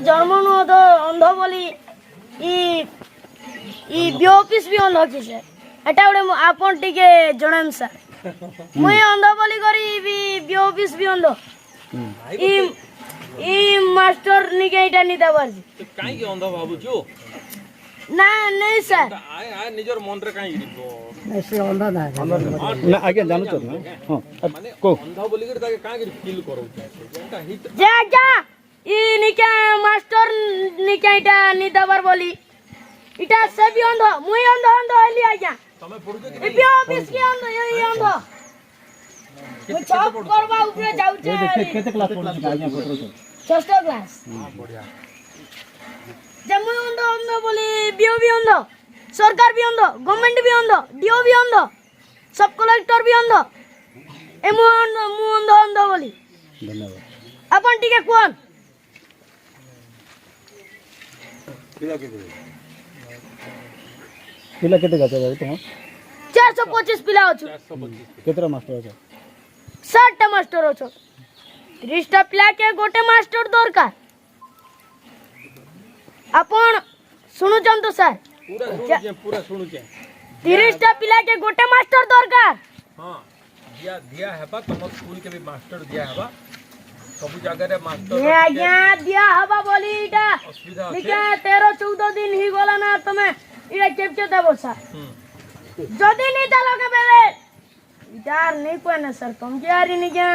जन्म नु अंध बोली ई बियोपिस भी अंध की सर एटा गोटे आपन टिके जणाम सर मुई अंध बोली करी बियोपिस भी अंध ई मास्टर निके इटा नि दबार तो काई के अंधा भाबु छु ना नहीं सर आय आय निजर मन रे काई गिरबो ऐसे अंधा ना ना आगे जानू तो ना हां माने को अंधा बोली कर ताके काई गिर फील करू जेंटा हित जा जा ई निके मास्टर निके इटा नि दबार बोली इटा से भी अंध मुई अंध हली आज्ञा तमे पढु ई बियोपिस के अंध ई अंध मुई चौक करबा ऊपर जाउ छे केते क्लास पढु छी आज्ञा पत्र छ षष्ठ क्लास बढ़िया जम्मू अंध बोली बीओ भी अंध सरकार भी अंध गवर्नमेंट भी अंध डीओ भी अंध सब कलेक्टर भी अंध एमु अंध बोली धन्यवाद अपन टिके कोन पिला केते गाते बाबू तुम 425 पिला अछु 425 केतरा मास्टर छ 60 टा मास्टर अछु 30 टा पिला के गोटे मास्टर दरकार अपन सुनु जंतु सर पूरा सुनु छे 30 टा पिला के गोटे मास्टर दरकार हां दिया हेबा तम स्कूल के भी मास्टर दिया हेबा सब जगह रे मास्टर ये आज्ञा दिया हवा बोली इटा असुविधा निके 13 14 दिन ही गोला ना तमे इटा केपचे देबो सर जदी नहीं चलो के बेले विचार नहीं कोई ना सर तुम क्या री नहीं क्या